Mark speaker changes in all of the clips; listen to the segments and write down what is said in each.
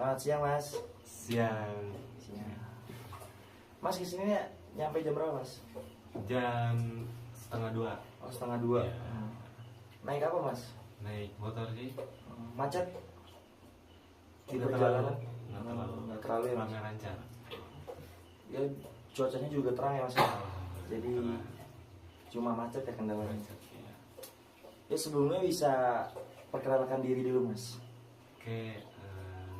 Speaker 1: Selamat siang Mas.
Speaker 2: Siang.
Speaker 1: Siang. Mas kesini ya, nyampe jam berapa Mas?
Speaker 2: Jam 1:30.
Speaker 1: Oh 1:30.
Speaker 2: Ya.
Speaker 1: Naik apa Mas?
Speaker 2: Naik motor sih.
Speaker 1: Macet di
Speaker 2: Nggak
Speaker 1: perjalanan?
Speaker 2: nggak
Speaker 1: terlalu ya Mas?
Speaker 2: ramai lancar.
Speaker 1: Ya cuacanya juga terang ya Mas. Jadi cuma macet ya kendalanya.
Speaker 2: Macet, ya.
Speaker 1: Ya sebelumnya bisa perkenalkan diri dulu Mas.
Speaker 2: Oke,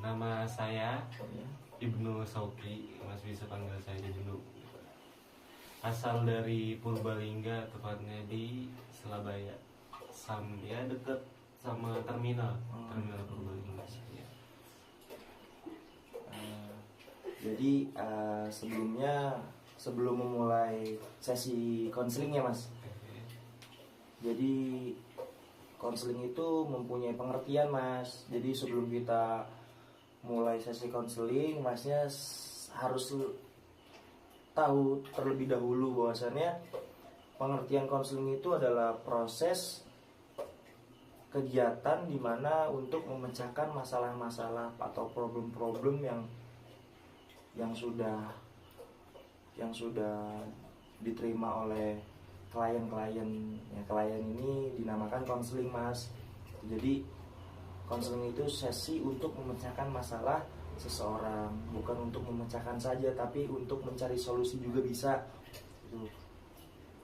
Speaker 2: nama saya
Speaker 1: Ya.
Speaker 2: Ibnu Sauki. Mas bisa panggil saya Ibnu. Asal dari Purbalingga, tepatnya di Surabaya. Ya deket sama terminal Purbalingga. Ya.
Speaker 1: Jadi sebelum memulai sesi konseling ya Mas. Jadi konseling itu mempunyai pengertian Mas. Jadi sebelum kita mulai sesi konseling, Masnya harus tahu terlebih dahulu bahwasannya pengertian konseling itu adalah proses kegiatan di mana untuk memecahkan masalah-masalah atau problem-problem yang sudah diterima oleh klien ya. Klien ini dinamakan konseling Mas. Jadi konseling itu sesi untuk memecahkan masalah seseorang, bukan untuk memecahkan saja tapi untuk mencari solusi juga bisa gitu.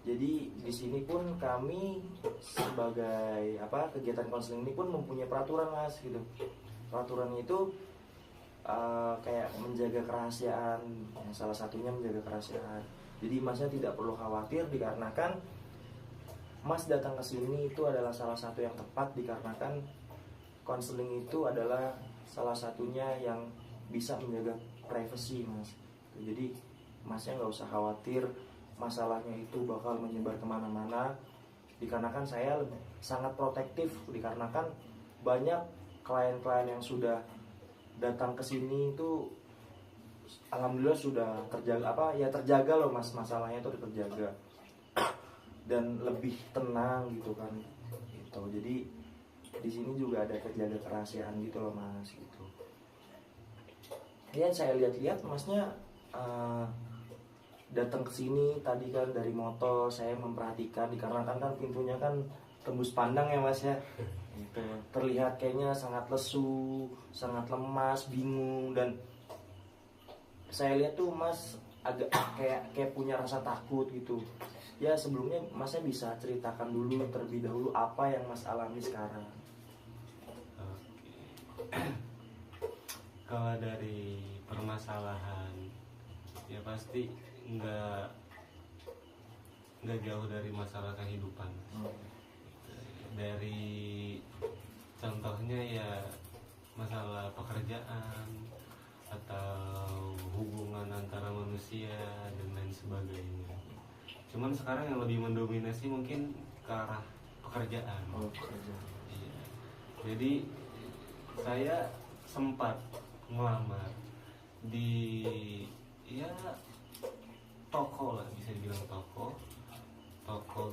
Speaker 1: Jadi di sini pun kami sebagai kegiatan konseling ini pun mempunyai peraturan Mas gitu. Peraturan itu kayak menjaga kerahasiaan, yang salah satunya menjaga kerahasiaan. Jadi Masnya tidak perlu khawatir dikarenakan Mas datang ke sini itu adalah salah satu yang tepat, dikarenakan konseling itu adalah salah satunya yang bisa menjaga privasi Mas. Jadi Masnya nggak usah khawatir masalahnya itu bakal menyebar kemana-mana, dikarenakan saya sangat protektif, dikarenakan banyak klien-klien yang sudah datang ke sini itu alhamdulillah sudah terjaga loh Mas, masalahnya itu terjaga dan lebih tenang gitu kan gitu. Jadi di sini juga ada terjaga kerahasiaan gitu loh Mas gitu. Ya saya lihat-lihat Masnya datang ke sini tadi kan dari motor, saya memperhatikan dikarenakan kan pintunya kan tembus pandang ya Mas ya. Gitu. Terlihat kayaknya sangat lesu, sangat lemas, bingung, dan saya lihat tuh Mas agak kayak punya rasa takut gitu. Ya sebelumnya Masnya bisa ceritakan dulu terlebih dahulu apa yang Mas alami sekarang.
Speaker 2: Oke. Kalau dari permasalahan, ya pasti nggak jauh dari masalah kehidupan. Dari contohnya ya masalah pekerjaan atau hubungan antara manusia dan lain sebagainya. Cuman sekarang yang lebih mendominasi mungkin ke arah pekerjaan.
Speaker 1: Pekerjaan.
Speaker 2: Iya. Jadi saya sempat melamar di toko lah, bisa dibilang toko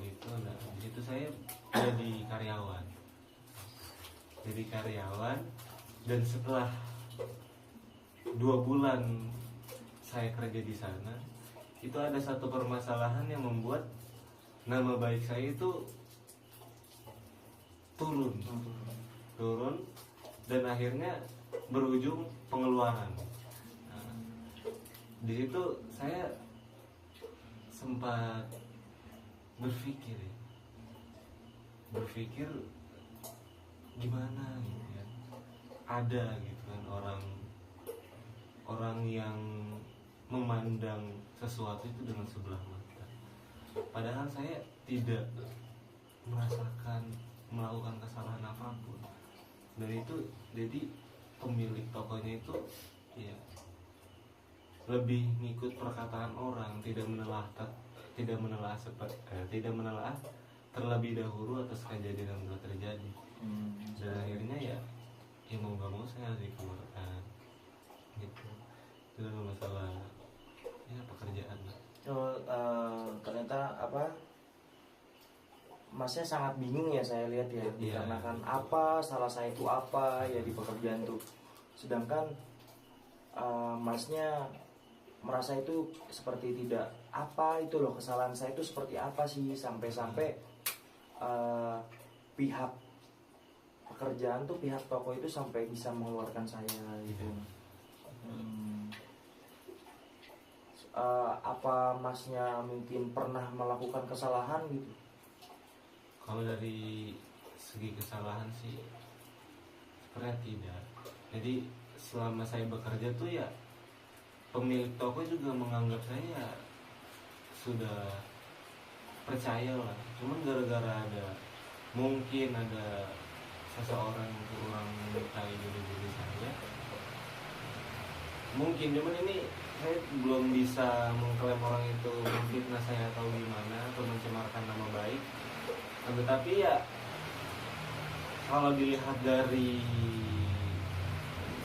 Speaker 2: gitu. Nah di situ saya jadi karyawan dan setelah 2 bulan saya kerja di sana, itu ada satu permasalahan yang membuat nama baik saya itu turun dan akhirnya berujung pengeluaran. Nah, di situ saya sempat berpikir gimana gitu ya, ada gitu kan orang yang memandang sesuatu itu dengan sebelah mata, padahal saya tidak melakukan kesalahan apapun. Dan itu jadi pemilik tokonya itu ya lebih ngikut perkataan orang, tidak menelaah terlebih dahulu atas kejadian yang telah terjadi. Dan akhirnya ya mau gak mau saya harus dikeluarkan gitu. Itu adalah masalah ya pekerjaan.
Speaker 1: Ternyata Masnya sangat bingung ya, saya lihat ya, dikarenakan apa salah saya itu apa ya di pekerjaan tuh. Sedangkan masnya merasa itu seperti tidak apa itu loh, kesalahan saya itu seperti apa sih, sampai-sampai pihak pekerjaan tuh, pihak toko itu sampai bisa mengeluarkan saya gitu. Apa masnya mungkin pernah melakukan kesalahan gitu?
Speaker 2: Kalau dari segi kesalahan sih sebenarnya tidak. Jadi selama saya bekerja tuh ya pemilik toko juga menganggap saya sudah percaya lah. Cuman gara-gara mungkin ada seseorang yang kurang menyukai diri saya, mungkin, cuman ini saya belum bisa mengklaim orang itu memfitnah saya atau gimana, atau mencemarkan nama baik. Tetapi ya kalau dilihat dari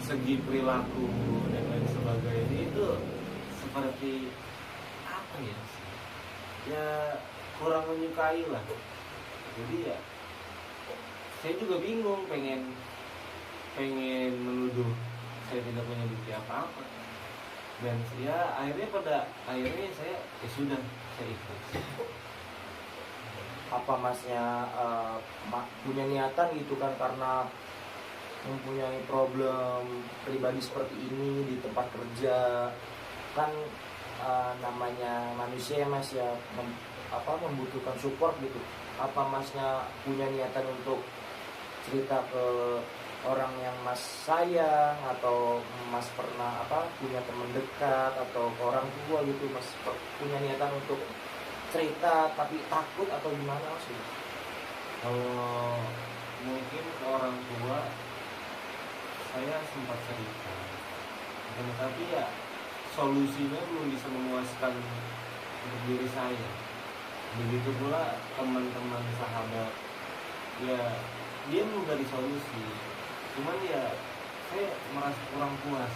Speaker 2: segi perilaku dan lain sebagainya, itu seperti apa ya kurang menyukai lah. Jadi ya saya juga bingung, pengen menuduh saya tidak punya bukti apa-apa, dan ya akhirnya saya sudah, saya ikhlas.
Speaker 1: Apa masnya punya niatan gitu kan, karena mempunyai problem pribadi seperti ini di tempat kerja kan, namanya manusia ya mas ya, membutuhkan support gitu. Apa masnya punya niatan untuk cerita ke orang yang mas sayang, atau mas pernah punya teman dekat atau ke orang tua gitu, mas punya niatan untuk cerita tapi takut atau gimana sih?
Speaker 2: Kalau mungkin ke orang tua saya sempat cerita, tapi ya solusinya belum bisa memuaskan untuk diri saya. Begitu pula teman-teman sahabat, ya dia mencari solusi, cuman ya saya merasa kurang puas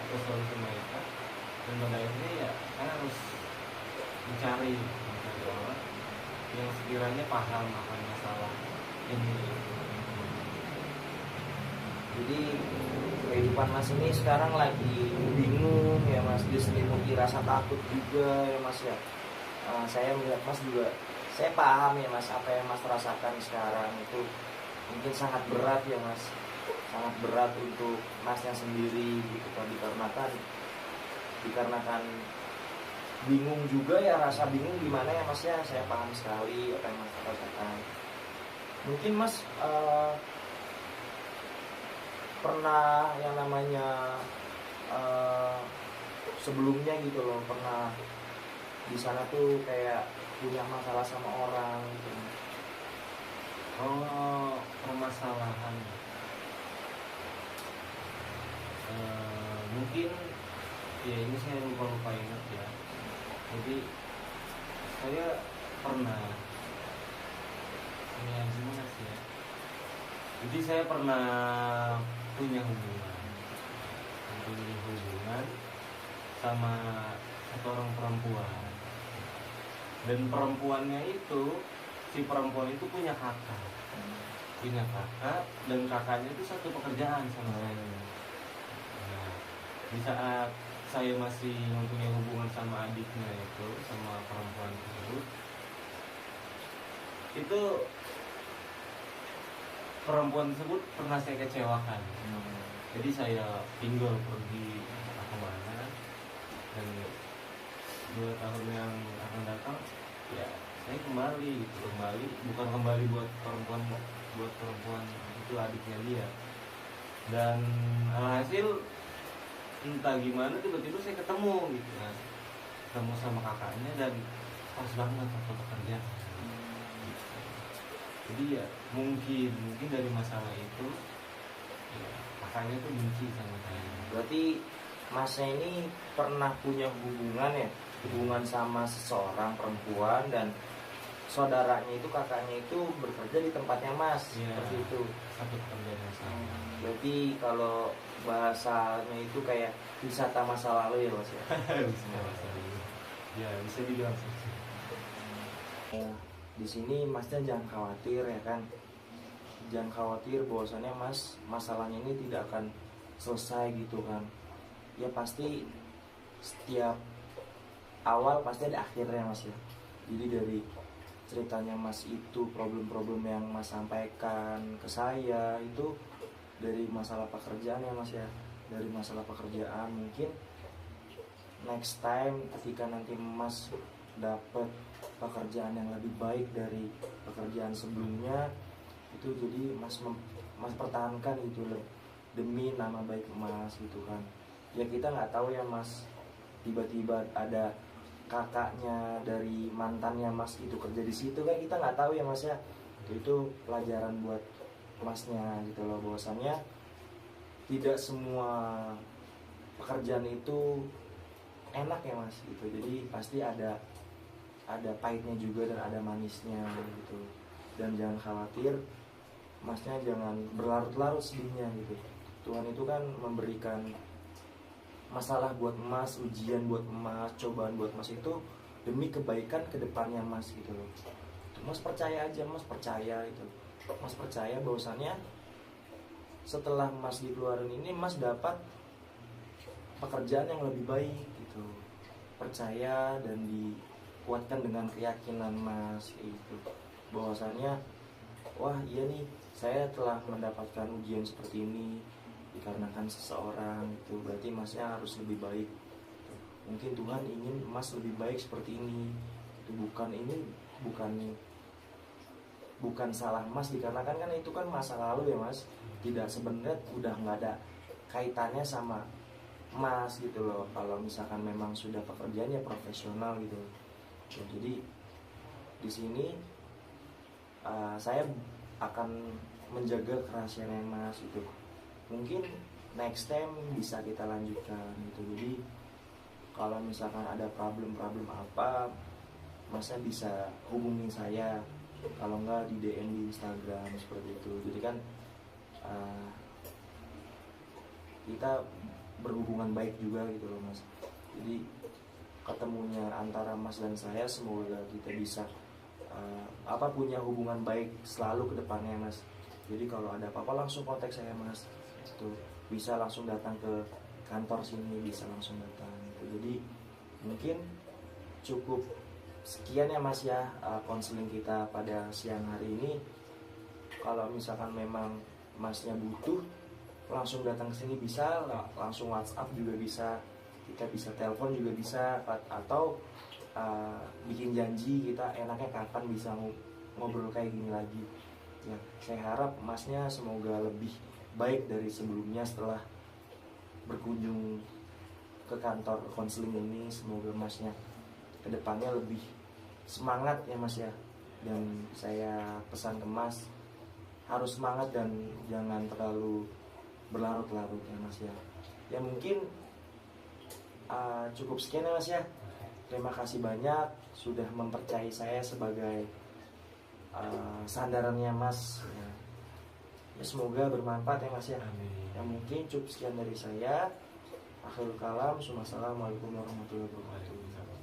Speaker 2: atas solusi mereka, dan pada akhirnya ya saya harus mencari orang yang sekiranya paham akan masalah ini.
Speaker 1: Jadi kehidupan mas ini sekarang lagi bingung ya mas, diselimuti rasa takut juga ya mas ya. Saya melihat mas juga, saya paham ya mas, apa yang mas rasakan sekarang itu mungkin sangat berat ya mas, sangat berat untuk masnya sendiri gitu kan, dikarenakan bingung juga ya, rasa bingung gimana ya mas ya. Saya paham sekali apa yang mas rasakan. Mungkin mas pernah yang namanya sebelumnya gitu loh, pernah di sana tuh kayak punya masalah sama orang gitu.
Speaker 2: Oh, permasalahan mungkin ya ini saya lupa ingat ya. Jadi saya pernah gimana sih ya, jadi saya pernah punya hubungan sama satu orang perempuan, dan perempuannya itu, si perempuan itu punya kakak, dan kakaknya itu satu pekerjaan sama saya. Nah, di saat saya masih mempunyai hubungan sama adiknya itu, sama perempuan tersebut, itu perempuan tersebut pernah saya kecewakan. Jadi saya tinggal pergi kemana, dan 2 tahun yang akan datang ya saya kembali bukan kembali buat perempuan itu adiknya dia. Dan alhasil entah gimana tiba-tiba saya ketemu gitu kan, ketemu sama kakaknya, dan pas banget waktu pekerjaan. Jadi ya mungkin dari masalah itu ya, kakaknya tuh benci sama saya.
Speaker 1: Berarti masnya ini pernah punya hubungan sama seseorang perempuan, dan saudaranya itu, kakaknya itu bekerja di tempatnya mas ya, seperti itu.
Speaker 2: Satu pekerjaan yang sama.
Speaker 1: Berarti kalau bahasanya itu kayak wisata masa lalu ya mas ya.
Speaker 2: Wisata masa lalu. Ya bisa dibilang seperti itu.
Speaker 1: Di sini masnya jangan khawatir ya kan, jangan khawatir bahwasannya mas masalahnya ini tidak akan selesai gitu kan. ya pasti setiap awal pasti ada akhirnya Mas ya. Jadi dari ceritanya Mas itu problem-problem yang Mas sampaikan ke saya itu dari masalah pekerjaan ya Mas ya. Dari masalah pekerjaan, mungkin next time ketika nanti Mas dapat pekerjaan yang lebih baik dari pekerjaan sebelumnya, itu jadi Mas pertahankan itu demi nama baik Mas gitu kan. Ya kita nggak tahu ya Mas, tiba-tiba ada kakaknya dari mantannya Mas itu kerja di situ kan, kita nggak tahu ya Mas ya. Itu pelajaran buat Masnya gitu loh, bahwasannya tidak semua pekerjaan itu enak ya Mas gitu. Jadi pasti ada pahitnya juga dan ada manisnya gitu. Dan jangan khawatir, Masnya jangan berlarut-larut sedihnya gitu. Tuhan itu kan memberikan masalah buat Mas, ujian buat Mas, cobaan buat Mas itu demi kebaikan kedepannya Mas gitu loh. Mas percaya aja, Mas percaya itu. Mas percaya bahwasannya setelah Mas dikeluarin ini Mas dapat pekerjaan yang lebih baik gitu. Percaya dan dikuatkan dengan keyakinan Mas itu, bahwasannya wah iya nih, saya telah mendapatkan ujian seperti ini dikarenakan seseorang, itu berarti Masnya harus lebih baik. Mungkin Tuhan ingin Mas lebih baik seperti ini. Itu bukan salah Mas, dikarenakan kan itu kan masa lalu ya Mas. Tidak, sebenarnya udah nggak ada kaitannya sama Mas gitu loh. Kalau misalkan memang sudah pekerjaannya profesional gitu. Jadi di sini saya akan menjaga kerahasiaan Mas itu. Mungkin next time bisa kita lanjutkan gitu. Jadi kalau misalkan ada problem-problem apa, Masnya bisa hubungi saya. Kalau enggak di DM di Instagram seperti itu. Jadi kan kita berhubungan baik juga gitu loh Mas. Jadi ketemunya antara Mas dan saya, semoga kita bisa punya hubungan baik selalu ke depannya Mas. Jadi kalau ada apa-apa langsung kontak saya Mas. Itu bisa langsung datang ke kantor sini, bisa langsung datang gitu. Jadi mungkin cukup sekian ya Mas ya, konseling kita pada siang hari ini. Kalau misalkan memang Masnya butuh, langsung datang ke sini bisa, langsung WhatsApp juga bisa, kita bisa telepon juga bisa, atau bikin janji kita enaknya kapan bisa ngobrol kayak gini lagi. Ya, saya harap Masnya semoga lebih baik dari sebelumnya setelah berkunjung ke kantor konseling ini. Semoga Masnya kedepannya lebih semangat ya Mas ya. Dan saya pesan ke Mas, harus semangat dan jangan terlalu berlarut-larut ya Mas ya. Ya mungkin cukup sekian ya Mas ya. Terima kasih banyak sudah mempercayai saya sebagai sandarannya Mas ya. Ya semoga bermanfaat ya Mas ya. Ya mungkin cukup sekian dari saya. Akhirul kalam, wassalamualaikum warahmatullahi wabarakatuh.